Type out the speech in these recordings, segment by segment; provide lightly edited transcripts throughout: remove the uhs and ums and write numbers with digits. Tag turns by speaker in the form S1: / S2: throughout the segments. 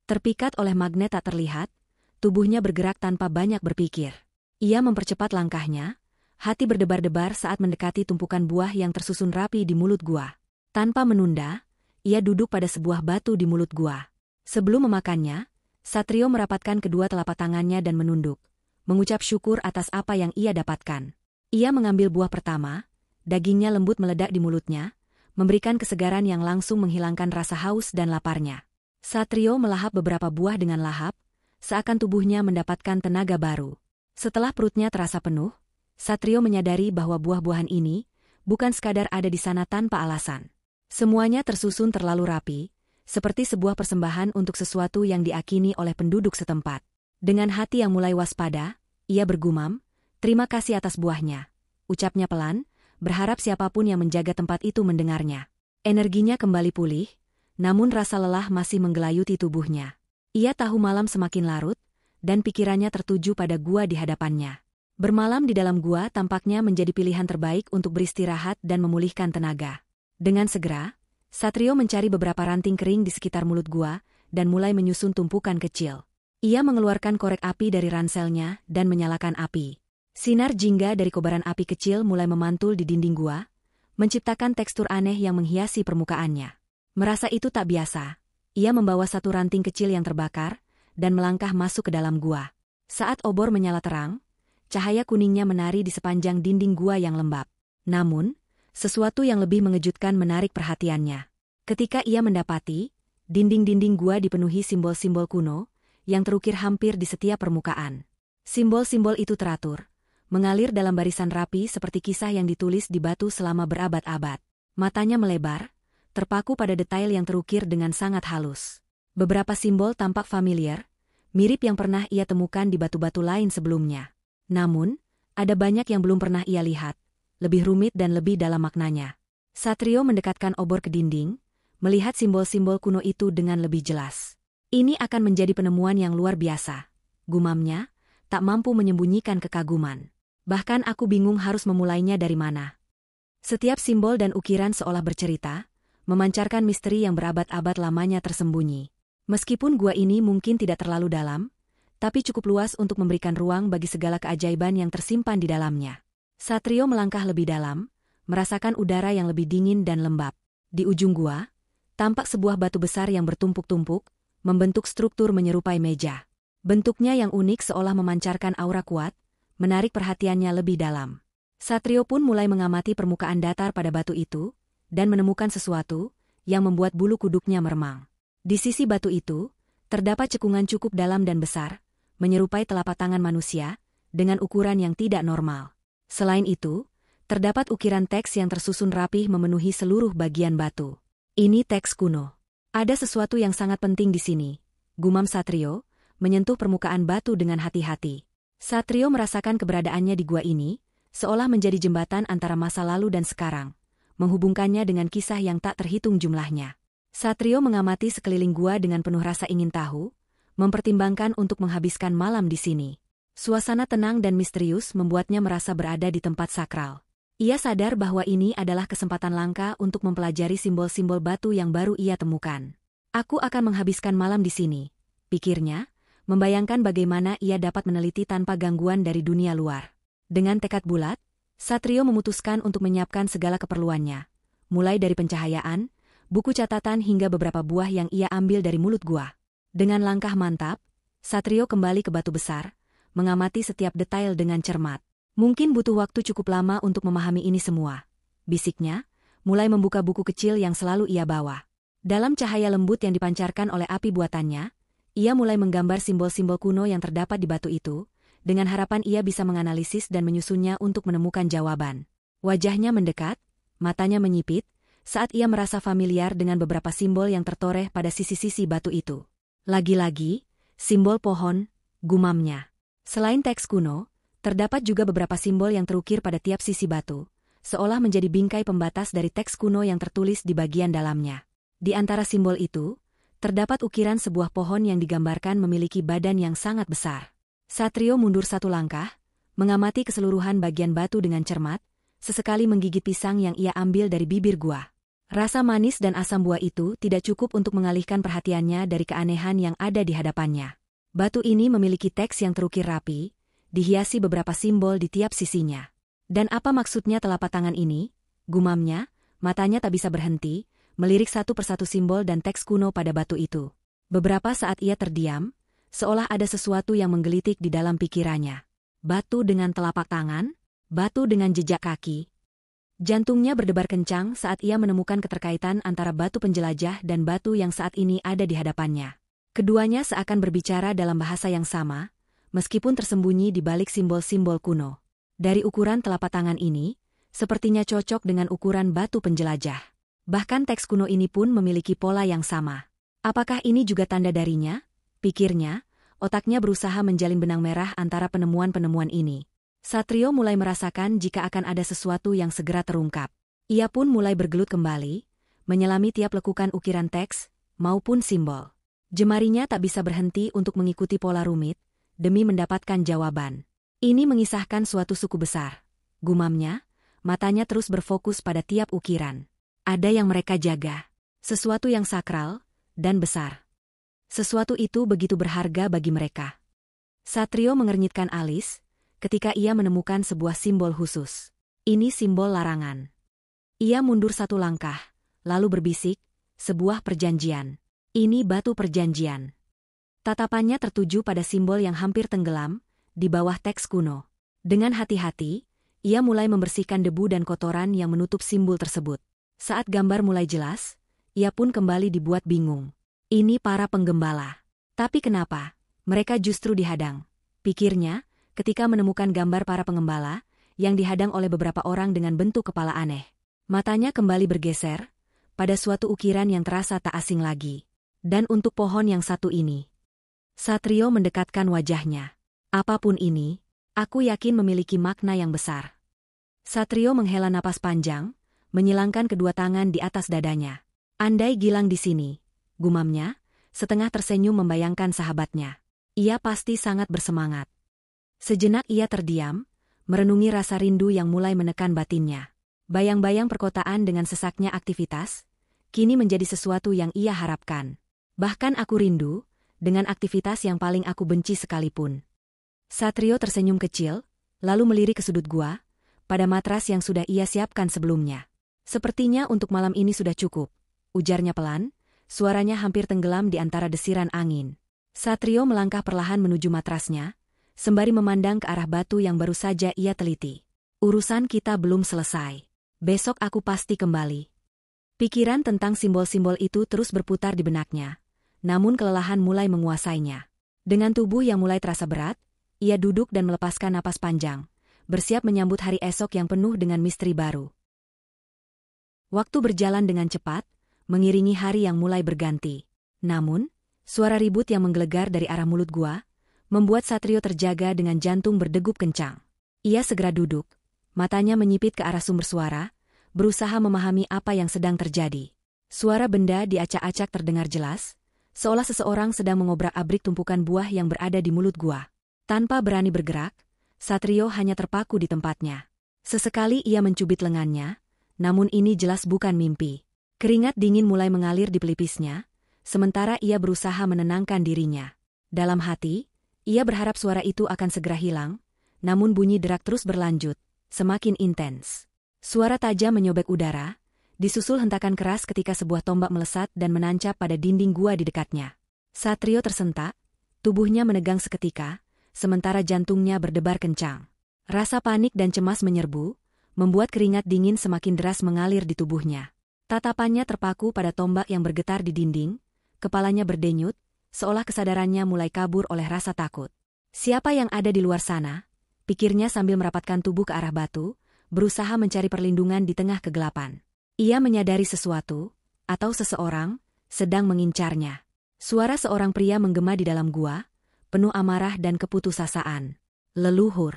S1: Terpikat oleh magnet tak terlihat, tubuhnya bergerak tanpa banyak berpikir. Ia mempercepat langkahnya, hati berdebar-debar saat mendekati tumpukan buah yang tersusun rapi di mulut gua. Tanpa menunda, ia duduk pada sebuah batu di mulut gua. Sebelum memakannya, Satrio merapatkan kedua telapak tangannya dan menunduk, mengucap syukur atas apa yang ia dapatkan. Ia mengambil buah pertama, dagingnya lembut meledak di mulutnya, memberikan kesegaran yang langsung menghilangkan rasa haus dan laparnya. Satrio melahap beberapa buah dengan lahap, seakan tubuhnya mendapatkan tenaga baru. Setelah perutnya terasa penuh, Satrio menyadari bahwa buah-buahan ini bukan sekadar ada di sana tanpa alasan. Semuanya tersusun terlalu rapi, seperti sebuah persembahan untuk sesuatu yang diakini oleh penduduk setempat. Dengan hati yang mulai waspada, ia bergumam, "Terima kasih atas buahnya," ucapnya pelan, berharap siapapun yang menjaga tempat itu mendengarnya. Energinya kembali pulih, namun rasa lelah masih menggelayuti tubuhnya. Ia tahu malam semakin larut, dan pikirannya tertuju pada gua di hadapannya. Bermalam di dalam gua tampaknya menjadi pilihan terbaik untuk beristirahat dan memulihkan tenaga. Dengan segera, Satrio mencari beberapa ranting kering di sekitar mulut gua, dan mulai menyusun tumpukan kecil. Ia mengeluarkan korek api dari ranselnya dan menyalakan api. Sinar jingga dari kobaran api kecil mulai memantul di dinding gua, menciptakan tekstur aneh yang menghiasi permukaannya. Merasa itu tak biasa, ia membawa satu ranting kecil yang terbakar, dan melangkah masuk ke dalam gua. Saat obor menyala terang, cahaya kuningnya menari di sepanjang dinding gua yang lembab. Namun, sesuatu yang lebih mengejutkan menarik perhatiannya. Ketika ia mendapati, dinding-dinding gua dipenuhi simbol-simbol kuno, yang terukir hampir di setiap permukaan. Simbol-simbol itu teratur, mengalir dalam barisan rapi seperti kisah yang ditulis di batu selama berabad-abad. Matanya melebar, terpaku pada detail yang terukir dengan sangat halus. Beberapa simbol tampak familiar, mirip yang pernah ia temukan di batu-batu lain sebelumnya. Namun, ada banyak yang belum pernah ia lihat, lebih rumit dan lebih dalam maknanya. Satrio mendekatkan obor ke dinding, melihat simbol-simbol kuno itu dengan lebih jelas. Ini akan menjadi penemuan yang luar biasa, gumamnya, tak mampu menyembunyikan kekaguman. Bahkan aku bingung harus memulainya dari mana. Setiap simbol dan ukiran seolah bercerita, memancarkan misteri yang berabad-abad lamanya tersembunyi. Meskipun gua ini mungkin tidak terlalu dalam, tapi cukup luas untuk memberikan ruang bagi segala keajaiban yang tersimpan di dalamnya. Satrio melangkah lebih dalam, merasakan udara yang lebih dingin dan lembab. Di ujung gua, tampak sebuah batu besar yang bertumpuk-tumpuk, membentuk struktur menyerupai meja. Bentuknya yang unik seolah memancarkan aura kuat, menarik perhatiannya lebih dalam. Satrio pun mulai mengamati permukaan datar pada batu itu, dan menemukan sesuatu yang membuat bulu kuduknya meremang. Di sisi batu itu, terdapat cekungan cukup dalam dan besar, menyerupai telapak tangan manusia, dengan ukuran yang tidak normal. Selain itu, terdapat ukiran teks yang tersusun rapih memenuhi seluruh bagian batu. Ini teks kuno. Ada sesuatu yang sangat penting di sini, gumam Satrio, menyentuh permukaan batu dengan hati-hati. Satrio merasakan keberadaannya di gua ini, seolah menjadi jembatan antara masa lalu dan sekarang, menghubungkannya dengan kisah yang tak terhitung jumlahnya. Satrio mengamati sekeliling gua dengan penuh rasa ingin tahu, mempertimbangkan untuk menghabiskan malam di sini. Suasana tenang dan misterius membuatnya merasa berada di tempat sakral. Ia sadar bahwa ini adalah kesempatan langka untuk mempelajari simbol-simbol batu yang baru ia temukan. Aku akan menghabiskan malam di sini, pikirnya, membayangkan bagaimana ia dapat meneliti tanpa gangguan dari dunia luar. Dengan tekad bulat, Satrio memutuskan untuk menyiapkan segala keperluannya, mulai dari pencahayaan, buku catatan hingga beberapa buah yang ia ambil dari mulut gua. Dengan langkah mantap, Satrio kembali ke batu besar, mengamati setiap detail dengan cermat. Mungkin butuh waktu cukup lama untuk memahami ini semua, bisiknya, mulai membuka buku kecil yang selalu ia bawa. Dalam cahaya lembut yang dipancarkan oleh api buatannya, ia mulai menggambar simbol-simbol kuno yang terdapat di batu itu, dengan harapan ia bisa menganalisis dan menyusunnya untuk menemukan jawaban. Wajahnya mendekat, matanya menyipit, saat ia merasa familiar dengan beberapa simbol yang tertoreh pada sisi-sisi batu itu. Lagi-lagi, simbol pohon, gumamnya. Selain teks kuno, terdapat juga beberapa simbol yang terukir pada tiap sisi batu, seolah menjadi bingkai pembatas dari teks kuno yang tertulis di bagian dalamnya. Di antara simbol itu, terdapat ukiran sebuah pohon yang digambarkan memiliki badan yang sangat besar. Satrio mundur satu langkah, mengamati keseluruhan bagian batu dengan cermat, sesekali menggigit pisang yang ia ambil dari bibir gua. Rasa manis dan asam buah itu tidak cukup untuk mengalihkan perhatiannya dari keanehan yang ada di hadapannya. Batu ini memiliki teks yang terukir rapi, dihiasi beberapa simbol di tiap sisinya. Dan apa maksudnya telapak tangan ini? Gumamnya, matanya tak bisa berhenti, melirik satu persatu simbol dan teks kuno pada batu itu. Beberapa saat ia terdiam, seolah ada sesuatu yang menggelitik di dalam pikirannya. Batu dengan telapak tangan, batu dengan jejak kaki. Jantungnya berdebar kencang saat ia menemukan keterkaitan antara batu penjelajah dan batu yang saat ini ada di hadapannya. Keduanya seakan berbicara dalam bahasa yang sama, meskipun tersembunyi di balik simbol-simbol kuno. Dari ukuran telapak tangan ini, sepertinya cocok dengan ukuran batu penjelajah. Bahkan teks kuno ini pun memiliki pola yang sama. Apakah ini juga tanda darinya? Pikirnya, otaknya berusaha menjalin benang merah antara penemuan-penemuan ini. Satrio mulai merasakan jika akan ada sesuatu yang segera terungkap. Ia pun mulai bergelut kembali, menyelami tiap lekukan ukiran teks, maupun simbol. Jemarinya tak bisa berhenti untuk mengikuti pola rumit, demi mendapatkan jawaban. Ini mengisahkan suatu suku besar. Gumamnya, matanya terus berfokus pada tiap ukiran. Ada yang mereka jaga. Sesuatu yang sakral dan besar. Sesuatu itu begitu berharga bagi mereka. Satrio mengernyitkan alis ketika ia menemukan sebuah simbol khusus. Ini simbol larangan. Ia mundur satu langkah, lalu berbisik, sebuah perjanjian. Ini batu perjanjian. Tatapannya tertuju pada simbol yang hampir tenggelam di bawah teks kuno. Dengan hati-hati, ia mulai membersihkan debu dan kotoran yang menutup simbol tersebut. Saat gambar mulai jelas, ia pun kembali dibuat bingung. Ini para penggembala. Tapi kenapa mereka justru dihadang? Pikirnya, ketika menemukan gambar para pengembala yang dihadang oleh beberapa orang dengan bentuk kepala aneh. Matanya kembali bergeser pada suatu ukiran yang terasa tak asing lagi. Dan untuk pohon yang satu ini. Satrio mendekatkan wajahnya. Apapun ini, aku yakin memiliki makna yang besar. Satrio menghela napas panjang, menyilangkan kedua tangan di atas dadanya. Andai Gilang di sini, gumamnya, setengah tersenyum membayangkan sahabatnya. Ia pasti sangat bersemangat. Sejenak ia terdiam, merenungi rasa rindu yang mulai menekan batinnya. Bayang-bayang perkotaan dengan sesaknya aktivitas, kini menjadi sesuatu yang ia harapkan. Bahkan aku rindu, dengan aktivitas yang paling aku benci sekalipun. Satrio tersenyum kecil, lalu melirik ke sudut gua, pada matras yang sudah ia siapkan sebelumnya. Sepertinya untuk malam ini sudah cukup, ujarnya pelan, suaranya hampir tenggelam di antara desiran angin. Satrio melangkah perlahan menuju matrasnya, sembari memandang ke arah batu yang baru saja ia teliti. Urusan kita belum selesai. Besok aku pasti kembali. Pikiran tentang simbol-simbol itu terus berputar di benaknya, namun kelelahan mulai menguasainya. Dengan tubuh yang mulai terasa berat, ia duduk dan melepaskan napas panjang, bersiap menyambut hari esok yang penuh dengan misteri baru. Waktu berjalan dengan cepat, mengiringi hari yang mulai berganti. Namun, suara ribut yang menggelegar dari arah mulut gua, membuat Satrio terjaga dengan jantung berdegup kencang. Ia segera duduk, matanya menyipit ke arah sumber suara, berusaha memahami apa yang sedang terjadi. Suara benda diacak-acak terdengar jelas, seolah seseorang sedang mengobrak-abrik tumpukan buah yang berada di mulut gua. Tanpa berani bergerak, Satrio hanya terpaku di tempatnya. Sesekali ia mencubit lengannya, namun ini jelas bukan mimpi. Keringat dingin mulai mengalir di pelipisnya, sementara ia berusaha menenangkan dirinya. Dalam hati, ia berharap suara itu akan segera hilang, namun bunyi derak terus berlanjut, semakin intens. Suara tajam menyobek udara, disusul hentakan keras ketika sebuah tombak melesat dan menancap pada dinding gua di dekatnya. Satrio tersentak, tubuhnya menegang seketika, sementara jantungnya berdebar kencang. Rasa panik dan cemas menyerbu, membuat keringat dingin semakin deras mengalir di tubuhnya. Tatapannya terpaku pada tombak yang bergetar di dinding, kepalanya berdenyut, seolah kesadarannya mulai kabur oleh rasa takut. Siapa yang ada di luar sana? Pikirnya sambil merapatkan tubuh ke arah batu, berusaha mencari perlindungan di tengah kegelapan. Ia menyadari sesuatu, atau seseorang, sedang mengincarnya. Suara seorang pria menggema di dalam gua, penuh amarah dan keputusasaan. Leluhur.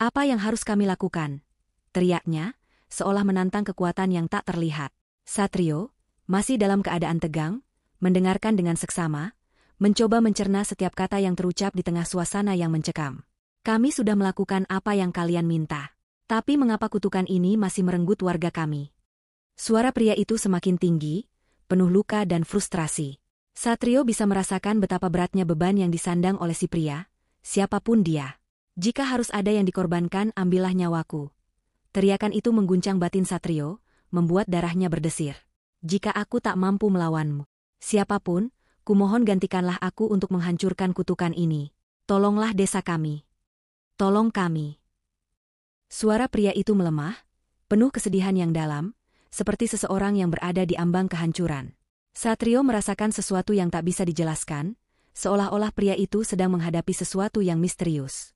S1: Apa yang harus kami lakukan? Teriaknya, seolah menantang kekuatan yang tak terlihat. Satrio, masih dalam keadaan tegang, mendengarkan dengan seksama, mencoba mencerna setiap kata yang terucap di tengah suasana yang mencekam. Kami sudah melakukan apa yang kalian minta. Tapi mengapa kutukan ini masih merenggut warga kami? Suara pria itu semakin tinggi, penuh luka dan frustrasi. Satrio bisa merasakan betapa beratnya beban yang disandang oleh si pria, siapapun dia. Jika harus ada yang dikorbankan, ambillah nyawaku. Teriakan itu mengguncang batin Satrio, membuat darahnya berdesir. Jika aku tak mampu melawanmu, siapapun, kumohon gantikanlah aku untuk menghancurkan kutukan ini. Tolonglah desa kami. Tolong kami. Suara pria itu melemah, penuh kesedihan yang dalam, seperti seseorang yang berada di ambang kehancuran. Satrio merasakan sesuatu yang tak bisa dijelaskan, seolah-olah pria itu sedang menghadapi sesuatu yang misterius.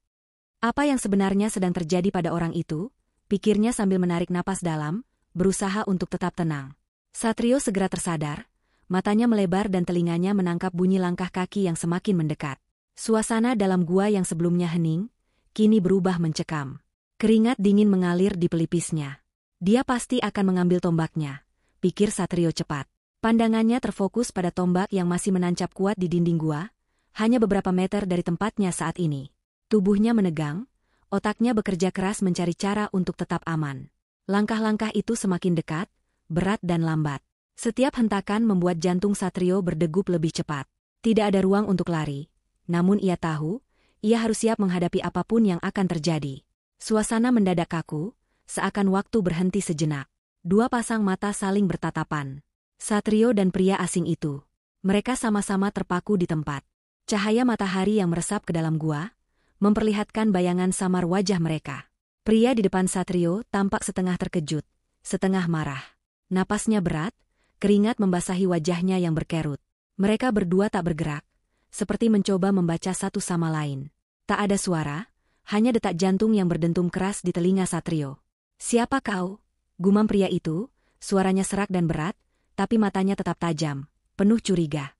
S1: Apa yang sebenarnya sedang terjadi pada orang itu? Pikirnya sambil menarik napas dalam, berusaha untuk tetap tenang. Satrio segera tersadar, matanya melebar dan telinganya menangkap bunyi langkah kaki yang semakin mendekat. Suasana dalam gua yang sebelumnya hening, kini berubah mencekam. Keringat dingin mengalir di pelipisnya. Dia pasti akan mengambil tombaknya, pikir Satrio cepat. Pandangannya terfokus pada tombak yang masih menancap kuat di dinding gua, hanya beberapa meter dari tempatnya saat ini. Tubuhnya menegang, otaknya bekerja keras mencari cara untuk tetap aman. Langkah-langkah itu semakin dekat, berat dan lambat. Setiap hentakan membuat jantung Satrio berdegup lebih cepat. Tidak ada ruang untuk lari, namun ia tahu, ia harus siap menghadapi apapun yang akan terjadi. Suasana mendadak kaku, seakan waktu berhenti sejenak. Dua pasang mata saling bertatapan. Satrio dan pria asing itu. Mereka sama-sama terpaku di tempat. Cahaya matahari yang meresap ke dalam gua, memperlihatkan bayangan samar wajah mereka. Pria di depan Satrio tampak setengah terkejut, setengah marah. Napasnya berat, keringat membasahi wajahnya yang berkerut. Mereka berdua tak bergerak, seperti mencoba membaca satu sama lain. Tak ada suara, hanya detak jantung yang berdentum keras di telinga Satrio. "Siapa kau?" gumam pria itu, suaranya serak dan berat, tapi matanya tetap tajam, penuh curiga.